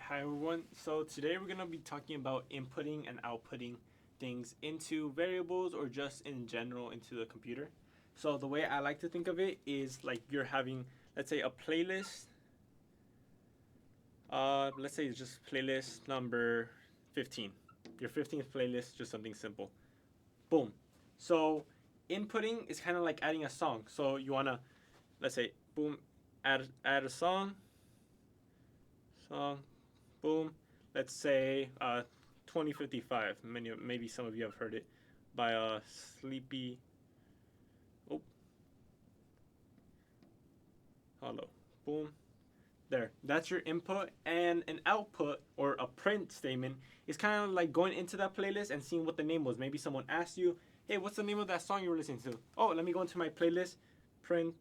Hi everyone. So today we're going to be talking about inputting and outputting things into variables or just in general into the computer. So the way I like to think of it is like you're having, let's say, a playlist. Let's say it's just playlist number 15. Your 15th playlist, just something simple. Boom. So inputting is kind of like adding a song. So you want to, let's say, boom, add a song, boom. Let's say 2055. Maybe some of you have heard it by Sleepy. Oh, hello. Boom. There. That's your input, and an output or a print statement is kind of like going into that playlist and seeing what the name was. Maybe someone asked you, "Hey, what's the name of that song you were listening to?" Oh, let me go into my playlist, print,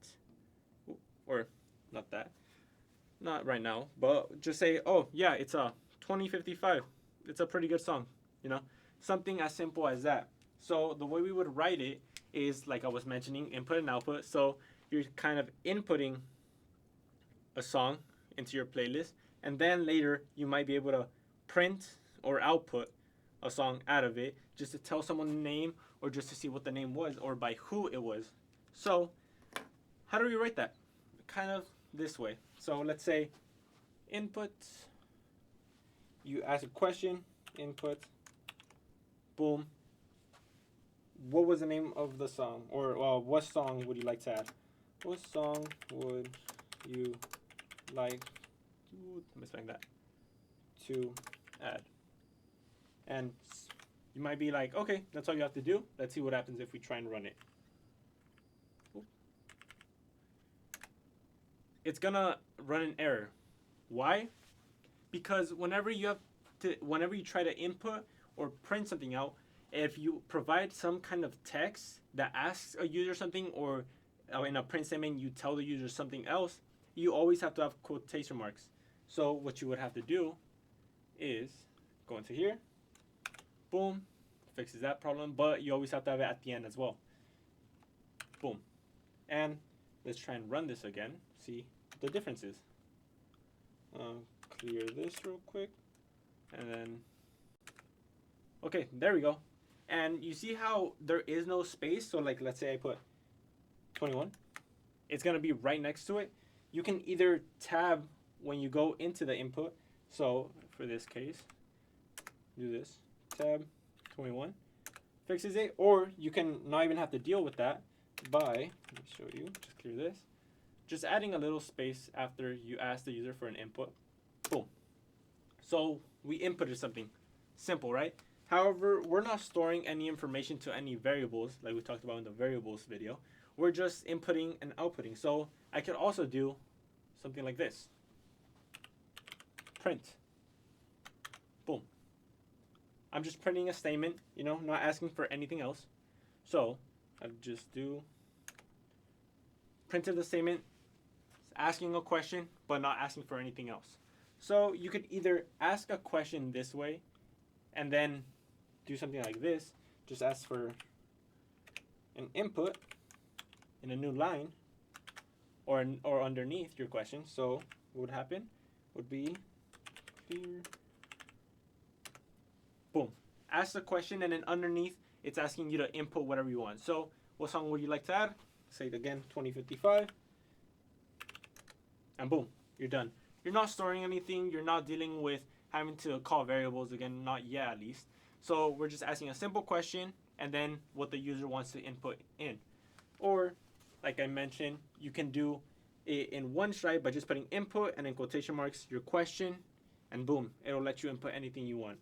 or not that, not right now, but just say, "Oh, yeah, it's a 2055. It's a pretty good song," you know, something as simple as that. So the way we would write it is like I was mentioning, input and output. So you're kind of inputting a song into your playlist, and then later you might be able to print or output a song out of it just to tell someone the name or just to see what the name was or by who it was. So how do we write that? Kind of this way. So let's say input, you ask a question, input, boom. What was the name of the song? Or what song would you like to add? What song would you like, I'm misspelling that, to add? And you might be like, okay, that's all you have to do. Let's see what happens if we try and run it. It's gonna run an error. Why? Because whenever you try to input or print something out, if you provide some kind of text that asks a user something, or in a print statement you tell the user something else, you always have to have quotation marks. So what you would have to do is go into here, boom, fixes that problem, but you always have to have it at the end as well. Boom. And let's try and run this again, see the differences. Clear this real quick, and then, okay, there we go. And you see how there is no space? So like, let's say I put 21, it's gonna be right next to it. You can either tab when you go into the input. So for this case, do this, tab 21, fixes it. Or you can not even have to deal with that by, let me show you, just clear this, just adding a little space after you ask the user for an input. Boom. So we inputted something simple, right? However, we're not storing any information to any variables like we talked about in the variables video. We're just inputting and outputting. So I could also do something like this. Print. Boom. I'm just printing a statement, not asking for anything else. So I just do printed the statement, asking a question, but not asking for anything else. So you could either ask a question this way and then do something like this, just ask for an input in a new line or underneath your question. So what would happen would be clear, boom. Ask the question, and then underneath it's asking you to input whatever you want. So what song would you like to add? Say it again, 2055, and boom, you're done. You're not storing anything. You're not dealing with having to call variables again, not yet at least. So we're just asking a simple question and then what the user wants to input in. Or, like I mentioned, you can do it in one stripe by just putting input and in quotation marks your question, and boom, it'll let you input anything you want.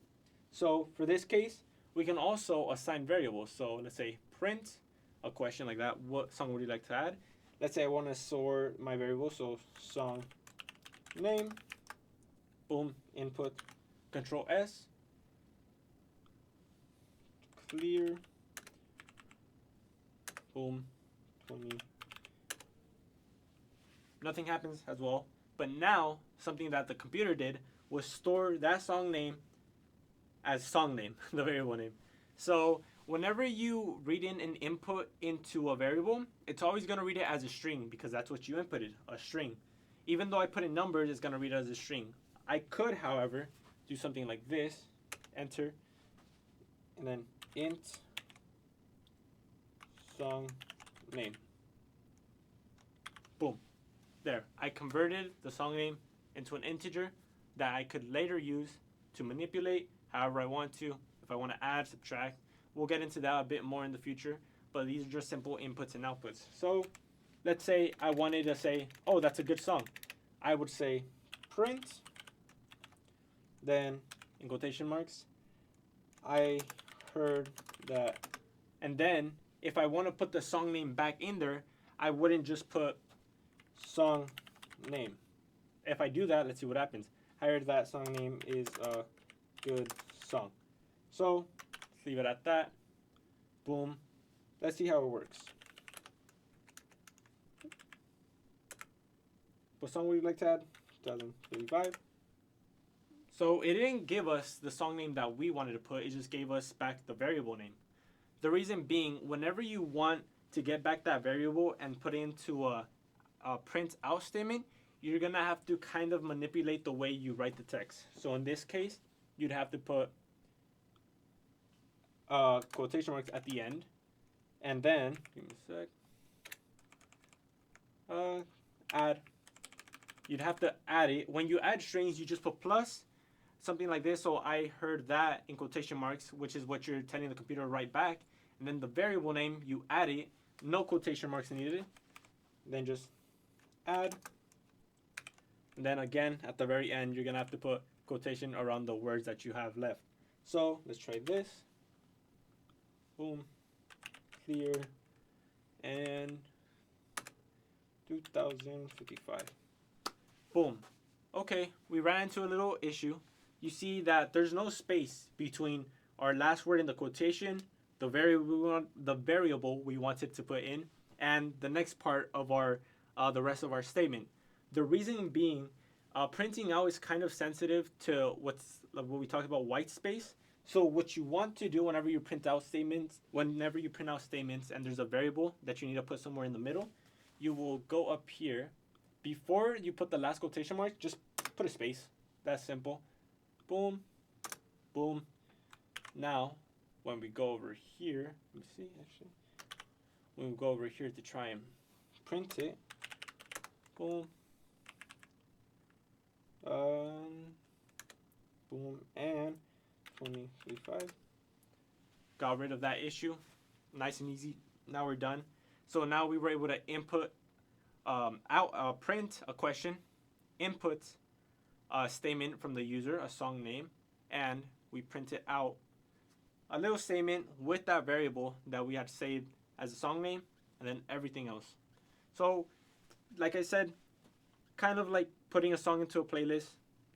So for this case, we can also assign variables. So let's say print a question like that. What song would you like to add? Let's say I want to sort my variables, so song name, boom, input, Control S, clear, boom, 20. Nothing happens as well. But now something that the computer did was store that song name as song name, the variable name. So whenever you read in an input into a variable, it's always going to read it as a string because that's what you inputted, a string. Even though I put in numbers, it's going to read it as a string. I could, however, do something like this, enter, and then int song name. Boom. There. I converted the song name into an integer that I could later use to manipulate however I want to. If I want to add, subtract, we'll get into that a bit more in the future, but these are just simple inputs and outputs. So let's say I wanted to say, oh, that's a good song. I would say print, then in quotation marks, I heard that. And then if I want to put the song name back in there, I wouldn't just put song name. If I do that, let's see what happens. I heard that song name is a good song. So let's leave it at that. Boom. Let's see how it works. What song would you like to add? 2035. So it didn't give us the song name that we wanted to put. It just gave us back the variable name. The reason being, whenever you want to get back that variable and put it into a print out statement, you're going to have to kind of manipulate the way you write the text. So in this case, you'd have to put quotation marks at the end. And then, give me a sec. Add. You'd have to add it. When you add strings, you just put plus, something like this. So I heard that in quotation marks, which is what you're telling the computer to write back. And then the variable name, you add it. No quotation marks needed. Then just add. And then again, at the very end, you're going to have to put quotation around the words that you have left. So let's try this. Boom. Clear. And 2055. Boom. Okay, we ran into a little issue. You see that there's no space between our last word in the quotation, the variable we wanted to put in, and the next part of our the rest of our statement. The reason being, printing out is kind of sensitive to what we talked about, white space. So what you want to do whenever you print out statements, and there's a variable that you need to put somewhere in the middle, you will go up here. Before you put the last quotation mark, just put a space. That's simple. Boom, boom. Now, when we go over here, let me see, actually. When we go over here to try and print it, boom. Boom, and 2035. Got rid of that issue. Nice and easy. Now we're done. So now we were able to input print a question, input a statement from the user, a song name, and we printed out a little statement with that variable that we had saved as a song name, and then everything else. So, like I said, kind of like putting a song into a playlist.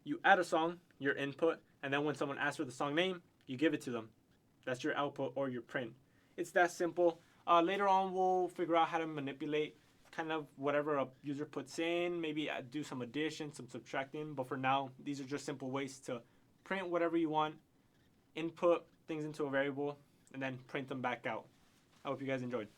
You add a song, your input, and then when someone asks for the song name, you give it to them. That's your output or your print. It's that simple. Later on, we'll figure out how to manipulate kind of whatever a user puts in, maybe do some addition, some subtracting. But for now, these are just simple ways to print whatever you want, input things into a variable, and then print them back out. I hope you guys enjoyed.